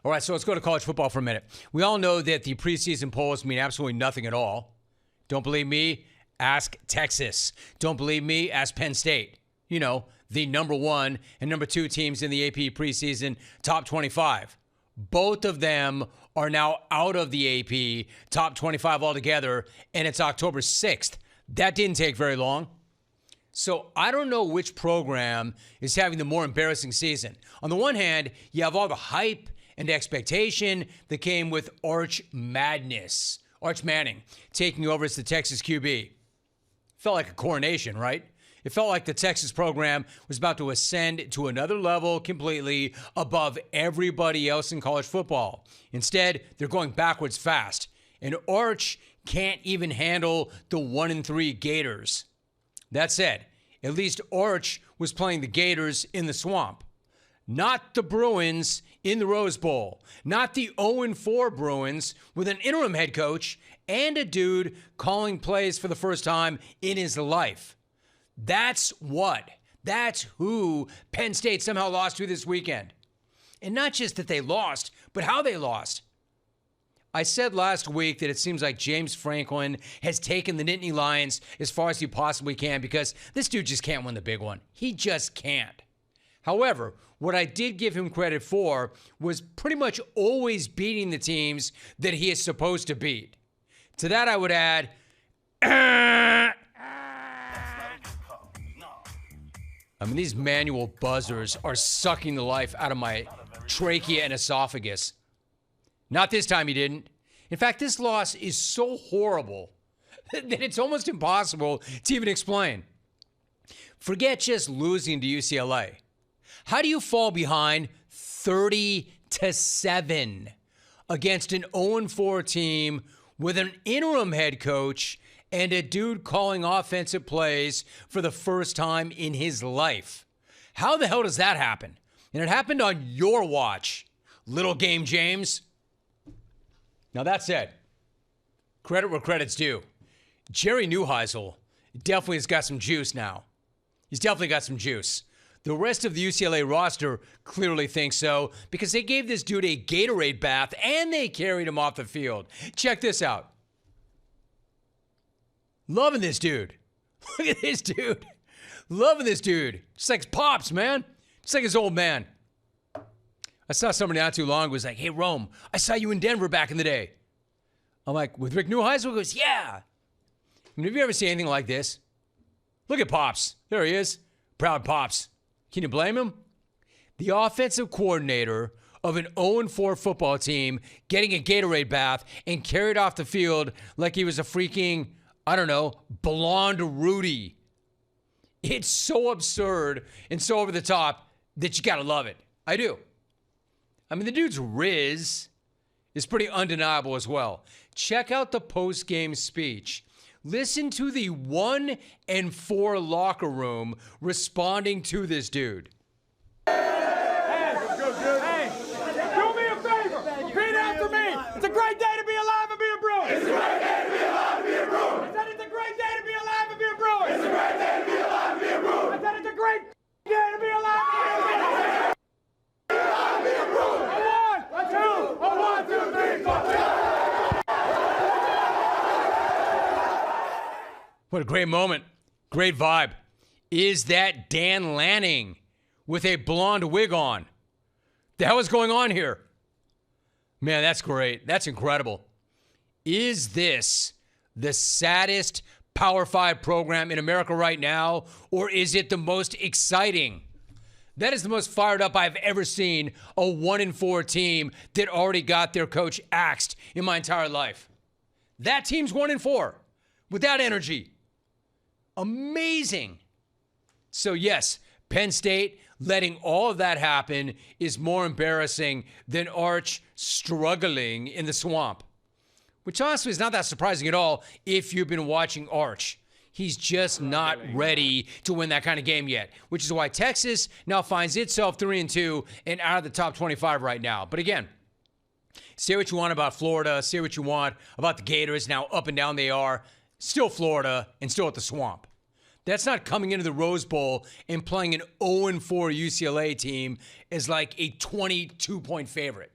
All right, so let's go to college football for a minute. We all know that the preseason polls mean absolutely nothing at all. Don't believe me? Ask Texas. Don't believe me? Ask Penn State. You know, the number 1 and number 2 teams in the AP preseason top 25. Both of them are now out of the AP top 25 altogether, and it's October 6th. That didn't take very long. So I don't know which program is having the more embarrassing season. On the one hand, you have all the hype and expectation that came with Arch Madness. Arch Manning taking over as the Texas QB. Felt like a coronation, right? It felt like the Texas program was about to ascend to another level completely above everybody else in college football. Instead, they're going backwards fast. And Arch can't even handle the 1-3 Gators. That said, at least Arch was playing the Gators in the swamp. Not the Bruins in the Rose Bowl. Not the 0-4 Bruins with an interim head coach and a dude calling plays for the first time in his life. That's who Penn State somehow lost to this weekend. And not just that they lost, but how they lost. I said last week that it seems like James Franklin has taken the Nittany Lions as far as he possibly can because this dude just can't win the big one. He just can't. However, what I did give him credit for was pretty much always beating the teams that he is supposed to beat. To that, I would add, I mean, these manual buzzers are sucking the life out of my trachea and esophagus. Not this time he didn't. In fact, this loss is so horrible that it's almost impossible to even explain. Forget just losing to UCLA. How do you fall behind 30-7 against an 0-4 team with an interim head coach and a dude calling offensive plays for the first time in his life? How the hell does that happen? And it happened on your watch, little game James. Now that said, credit where credit's due. Jerry Neuheisel definitely has got some juice now. He's definitely got some juice. The rest of the UCLA roster clearly thinks so because they gave this dude a Gatorade bath and they carried him off the field. Check this out. Loving this dude. Look at this dude. Loving this dude. Just like his pops, man. Just like his old man. I saw somebody not too long ago was like, hey, Rome, I saw you in Denver back in the day. I'm like, with Rick Neuheisel? He goes, yeah. I mean, have you ever seen anything like this? Look at Pops. There he is. Proud Pops. Can you blame him? The offensive coordinator of an 0-4 football team getting a Gatorade bath and carried off the field like he was a freaking, I don't know, blonde Rudy. It's so absurd and so over the top that you gotta love it. I do. I mean, the dude's riz is pretty undeniable as well. Check out the post-game speech. Listen to the 1-4 locker room responding to this dude. Hey, do me a favor. Repeat after me. It's a great day to be alive and be a Bruin. It's a great day to be alive and be a Bruin. I said it's a great day to be alive and be a Bruin. It's a great day to be alive and be a Bruin. I said it's a great day to be alive and be a Bruin. One, two, three, four. What a great moment. Great vibe. Is that Dan Lanning with a blonde wig on? The hell is going on here? Man, that's great. That's incredible. Is this the saddest Power 5 program in America right now, or is it the most exciting? That is the most fired up I've ever seen a 1-4 team that already got their coach axed in my entire life. That team's 1-4 with that energy. Amazing. So yes, Penn State letting all of that happen is more embarrassing than Arch struggling in the swamp. Which honestly is not that surprising at all if you've been watching Arch. He's just not ready to win that kind of game yet, which is why Texas now finds itself 3-2 and out of the top 25 right now. But again, say what you want about Florida, say what you want about the Gators, now up and down they are, still Florida and still at the swamp. That's not coming into the Rose Bowl and playing an 0-4 UCLA team as like a 22-point favorite.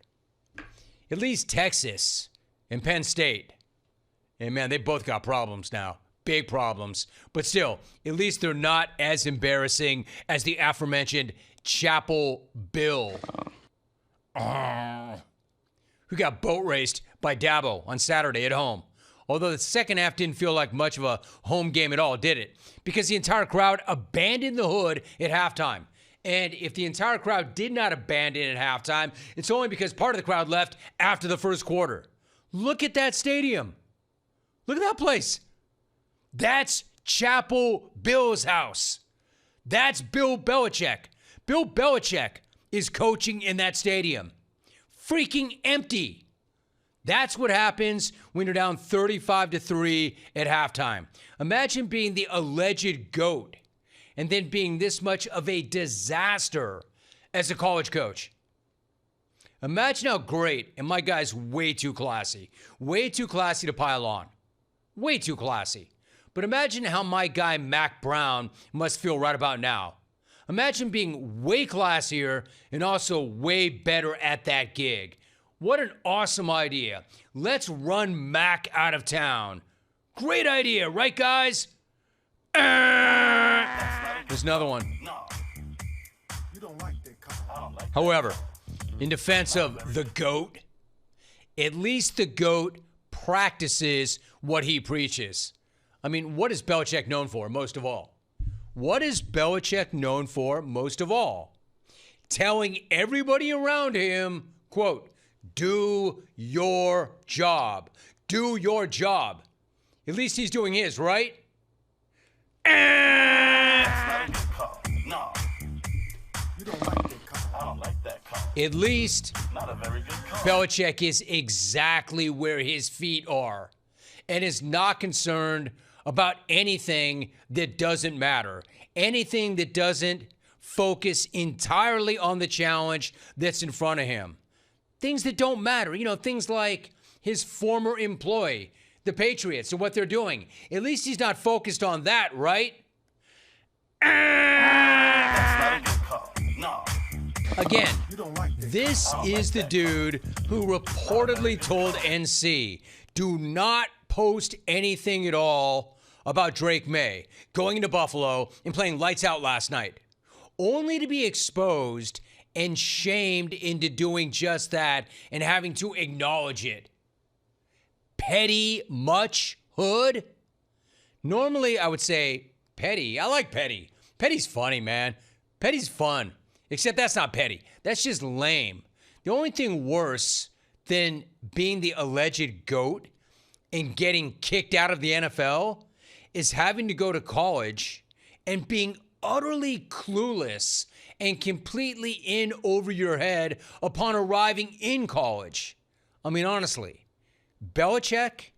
At least Texas and Penn State. And man, they both got problems now. Big problems. But still, at least they're not as embarrassing as the aforementioned Chapel Bill, who got boat raced by Dabo on Saturday at home. Although the second half didn't feel like much of a home game at all, did it? Because the entire crowd abandoned the hood at halftime. And if the entire crowd did not abandon at halftime, it's only because part of the crowd left after the first quarter. Look at that stadium. Look at that place. That's Chapel Bill's house. That's Bill Belichick. Bill Belichick is coaching in that stadium. Freaking empty. That's what happens when you're down 35-3 at halftime. Imagine being the alleged GOAT and then being this much of a disaster as a college coach. Imagine how great, and my guy's way too classy to pile on. Way too classy. But imagine how my guy Mac Brown must feel right about now. Imagine being way classier and also way better at that gig. What an awesome idea. Let's run Mac out of town. Great idea, right, guys? There's another one. However, in defense of the GOAT, at least the GOAT practices what he preaches. I mean, what is Belichick known for most of all? What is Belichick known for most of all? Telling everybody around him, quote, do your job. Do your job. At least he's doing his, right? At least Belichick is exactly where his feet are and is not concerned about anything that doesn't matter, anything that doesn't focus entirely on the challenge that's in front of him. Things that don't matter, things like his former employee, the Patriots, and what they're doing. At least he's not focused on that, right? Again, this is the dude who reportedly told NC, do not post anything at all about Drake May going into Buffalo and playing lights out last night, only to be exposed and shamed into doing just that and having to acknowledge it. Petty much, Hood? Normally, I would say petty. I like petty. Petty's funny, man. Petty's fun. Except that's not petty. That's just lame. The only thing worse than being the alleged GOAT and getting kicked out of the NFL is having to go to college and being utterly clueless and completely in over your head upon arriving in college. I mean, honestly, Belichick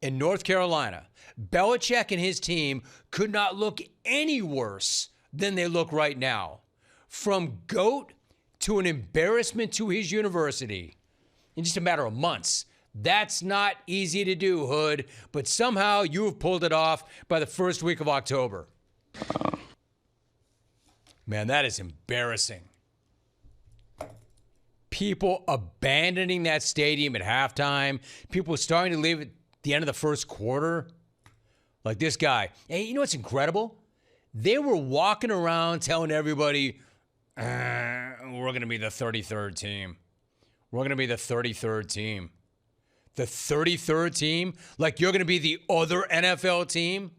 in North Carolina, Belichick and his team could not look any worse than they look right now. From GOAT to an embarrassment to his university in just a matter of months. That's not easy to do, Hood, but somehow you have pulled it off by the first week of October. Man, that is embarrassing. People abandoning that stadium at halftime. People starting to leave at the end of the first quarter. Like this guy. And you know what's incredible? They were walking around telling everybody, we're going to be the 33rd team. We're going to be the 33rd team. The 33rd team? Like you're going to be the other NFL team?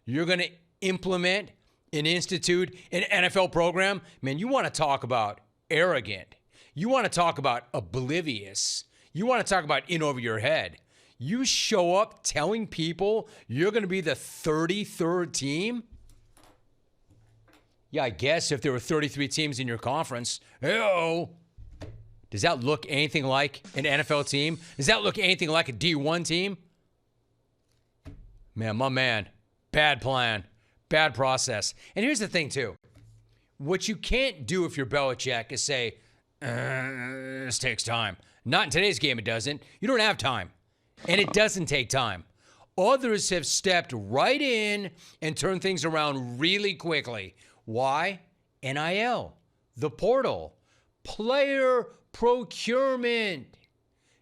You're going to implement and institute an NFL program? Man, you want to talk about arrogant. You want to talk about oblivious. You want to talk about in over your head. You show up telling people you're going to be the 33rd team? Yeah, I guess if there were 33 teams in your conference. Hey-oh. Does that look anything like an NFL team? Does that look anything like a D1 team? Man, my man, bad plan, bad process. And here's the thing, too. What you can't do if you're Belichick is say, this takes time. Not in today's game, it doesn't. You don't have time. And it doesn't take time. Others have stepped right in and turned things around really quickly. Why? NIL, the portal, player procurement.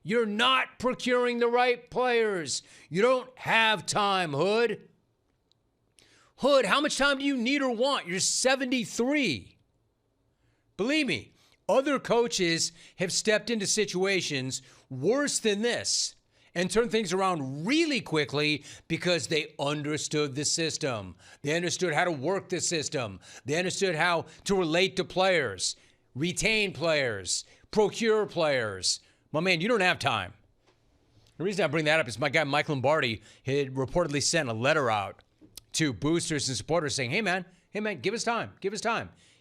You're not procuring the right players. You don't have time, Hood. Hood, how much time do you need or want? You're 73. Believe me, other coaches have stepped into situations worse than this and turned things around really quickly because they understood the system. They understood how to work the system. They understood how to relate to players, retain players, procure players. My man, you don't have time. The reason I bring that up is my guy Mike Lombardi had reportedly sent a letter out to boosters and supporters saying, hey man, give us time.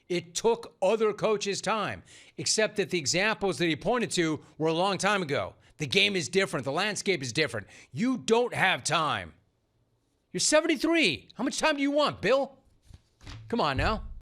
It took other coaches time, except that the examples that he pointed to were a long time ago. The game is different. The landscape is different. You don't have time. You're 73. How much time do you want, Bill? Come on now.